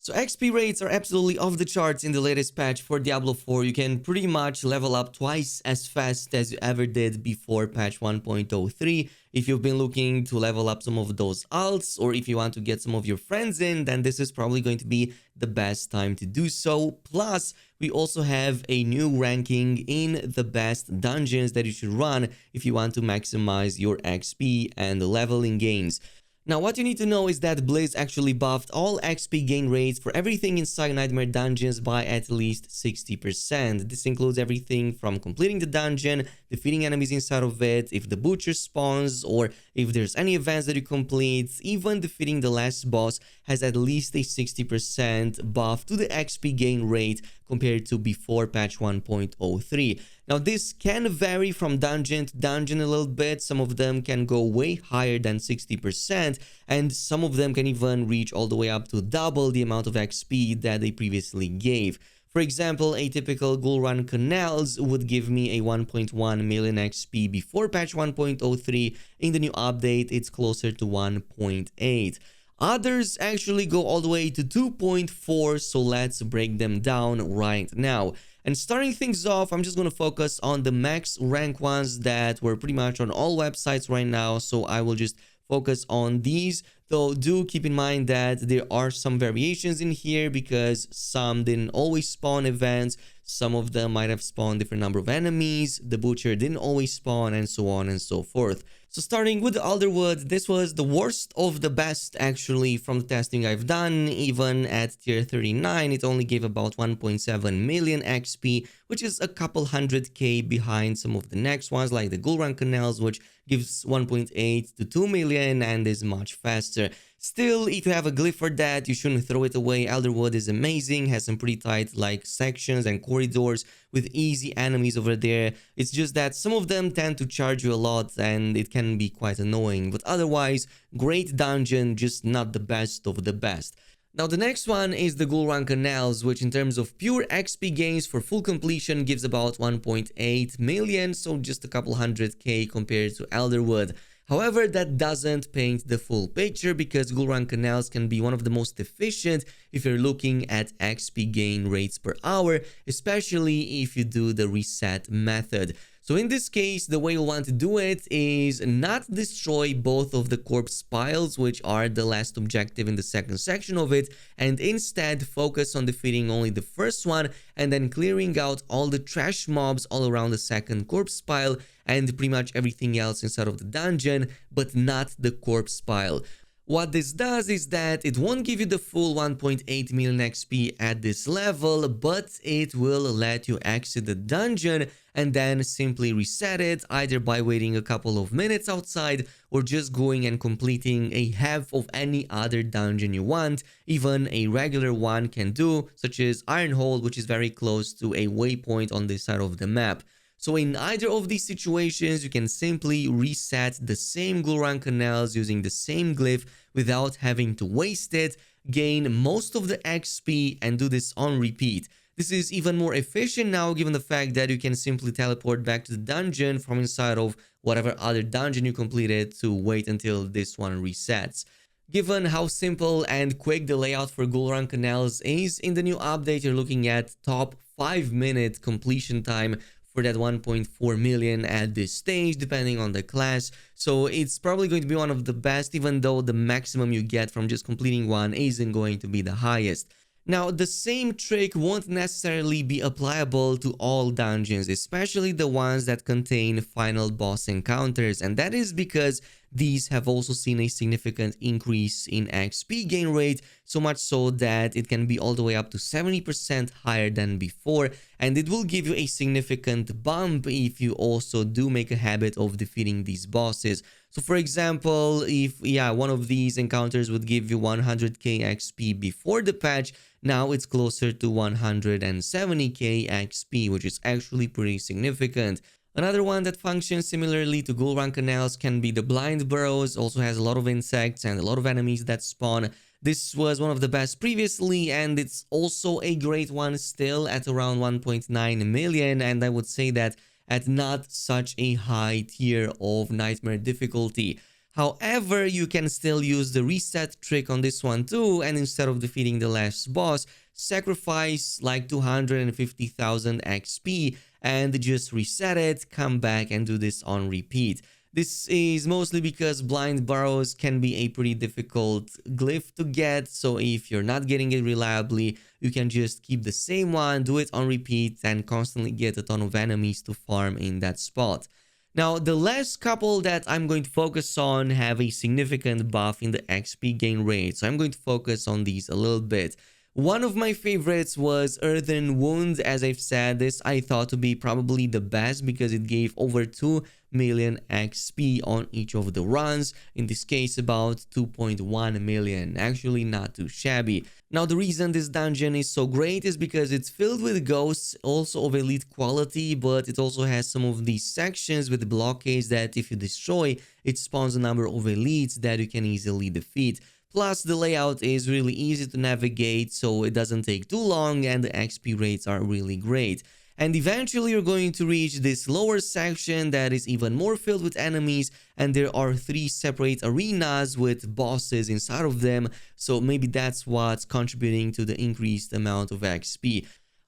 So XP rates are absolutely off the charts in the latest patch for Diablo 4. You can pretty much level up twice as fast as you ever did before patch 1.03. If you've been looking to level up some of those alts, or if you want to get some of your friends in, then this is probably going to be the best time to do so. Plus, we also have a new ranking in the best dungeons that you should run if you want to maximize your XP and leveling gains. Now, what you need to know is that Blizz actually buffed all XP gain rates for everything inside Nightmare Dungeons by at least 60%. This includes everything from completing the dungeon, defeating enemies inside of it, if the Butcher spawns, or if there's any events that you complete. Even defeating the last boss has at least a 60% buff to the XP gain rate compared to before patch 1.03. Now, this can vary from dungeon to dungeon a little bit. Some of them can go way higher than 60%, and some of them can even reach all the way up to double the amount of XP that they previously gave. For example, a typical Ghoul Run Canals would give me a 1.1 million XP before patch 1.03. In the new update, it's closer to 1.8. Others actually go all the way to 2.4, so let's break them down right now. And starting things off, I'm just going to focus on the max rank ones that were pretty much on all websites right now, so I will just focus on these. Though do keep in mind that there are some variations in here because some didn't always spawn events, some of them might have spawned different number of enemies, the Butcher didn't always spawn, and so on and so forth. So starting with the Alderwood, this was the worst of the best actually from the testing I've done. Even at tier 39, it only gave about 1.7 million XP, which is a couple 100k behind some of the next ones like the Ghoul Run Canals, which gives 1.8 to 2 million and is much faster. Still, if you have a glyph for that, you shouldn't throw it away. Alderwood is amazing, has some pretty tight like sections and corridors with easy enemies over there. It's just that some of them tend to charge you a lot and it can be quite annoying, but otherwise, great dungeon, just not the best of the best. Now, the next one is the Ghoul Run Canals, which in terms of pure XP gains for full completion gives about 1.8 million, so just a couple 100k compared to Alderwood. However, that doesn't paint the full picture because Ghoul Run Canals can be one of the most efficient if you're looking at XP gain rates per hour, especially if you do the reset method. So in this case, the way you'll want to do it is not destroy both of the corpse piles, which are the last objective in the second section of it, and instead focus on defeating only the first one and then clearing out all the trash mobs all around the second corpse pile and pretty much everything else inside of the dungeon, but not the corpse pile. What this does is that it won't give you the full 1.8 million XP at this level, but it will let you exit the dungeon and then simply reset it, either by waiting a couple of minutes outside or just going and completing a half of any other dungeon you want. Even a regular one can do, such as Ironhold, which is very close to a waypoint on this side of the map. So in either of these situations, you can simply reset the same Ghoul Run Canals using the same glyph without having to waste it, gain most of the XP and do this on repeat. This is even more efficient now given the fact that you can simply teleport back to the dungeon from inside of whatever other dungeon you completed to wait until this one resets. Given how simple and quick the layout for Ghoul Run Canals is, in the new update you're looking at top 5-minute completion time for that 1.4 million at this stage, depending on the class. So it's probably going to be one of the best, even though the maximum you get from just completing one isn't going to be the highest. Now, the same trick won't necessarily be applicable to all dungeons, especially the ones that contain final boss encounters, and that is because these have also seen a significant increase in XP gain rate, so much so that it can be all the way up to 70% higher than before, and it will give you a significant bump if you also do make a habit of defeating these bosses. So for example, if one of these encounters would give you 100k XP before the patch, now it's closer to 170k XP, which is actually pretty significant. Another one that functions similarly to Ghoul Run Canals can be the Blind Burrows. Also has a lot of insects and a lot of enemies that spawn. This was one of the best previously, and it's also a great one still at around 1.9 million, and I would say that at not such a high tier of nightmare difficulty. However, you can still use the reset trick on this one too, and instead of defeating the last boss, sacrifice like 250,000 XP and just reset it, come back and do this on repeat. This is mostly because blind burrows can be a pretty difficult glyph to get, so if you're not getting it reliably, you can just keep the same one, do it on repeat, and constantly get a ton of enemies to farm in that spot. Now, the last couple that I'm going to focus on have a significant buff in the XP gain rate, so I'm going to focus on these a little bit. One of my favorites was Earthen Wound. As I've said, this I thought to be probably the best because it gave over 2 million XP on each of the runs. In this case, about 2.1 million. Actually, not too shabby. Now, the reason this dungeon is so great is because it's filled with ghosts, also of elite quality, but it also has some of these sections with blockades that if you destroy, it spawns a number of elites that you can easily defeat. Plus, the layout is really easy to navigate, so it doesn't take too long and the XP rates are really great. And eventually you're going to reach this lower section that is even more filled with enemies, and there are 3 separate arenas with bosses inside of them, so maybe that's what's contributing to the increased amount of XP.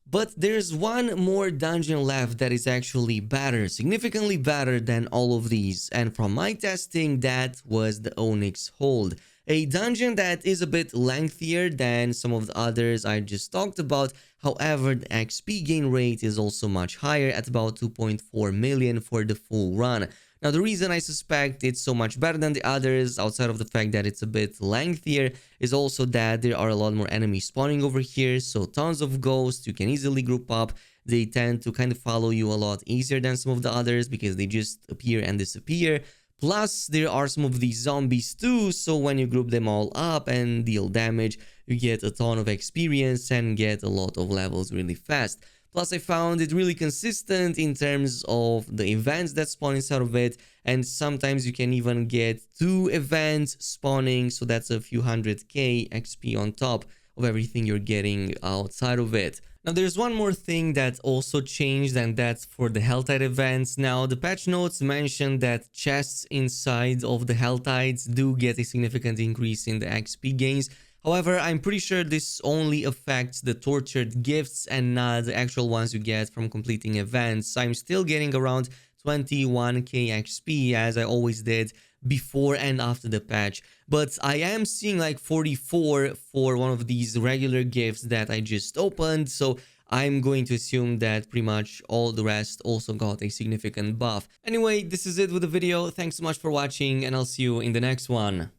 But there's one more dungeon left that is actually better, significantly better than all of these, and from my testing, that was the Onyx Hold. A dungeon that is a bit lengthier than some of the others I just talked about. However, the XP gain rate is also much higher at about 2.4 million for the full run. Now, the reason I suspect it's so much better than the others, outside of the fact that it's a bit lengthier, is also that there are a lot more enemies spawning over here, so tons of ghosts, you can easily group up. They tend to kind of follow you a lot easier than some of the others because they just appear and disappear. Plus, there are some of these zombies too, so when you group them all up and deal damage, you get a ton of experience and get a lot of levels really fast. Plus, I found it really consistent in terms of the events that spawn inside of it, and sometimes you can even get 2 events spawning, so that's a few 100k XP on top of everything you're getting outside of it. Now, there's one more thing that also changed, and that's for the Helltide events. Now, the patch notes mention that chests inside of the Helltides do get a significant increase in the XP gains. However, I'm pretty sure this only affects the tortured gifts and not the actual ones you get from completing events. I'm still getting around 21k XP as I always did before and after the patch, but I am seeing like 44 for one of these regular gifts that I just opened, so I'm going to assume that pretty much all the rest also got a significant buff. Anyway, this is it with the video. Thanks so much for watching, and I'll see you in the next one.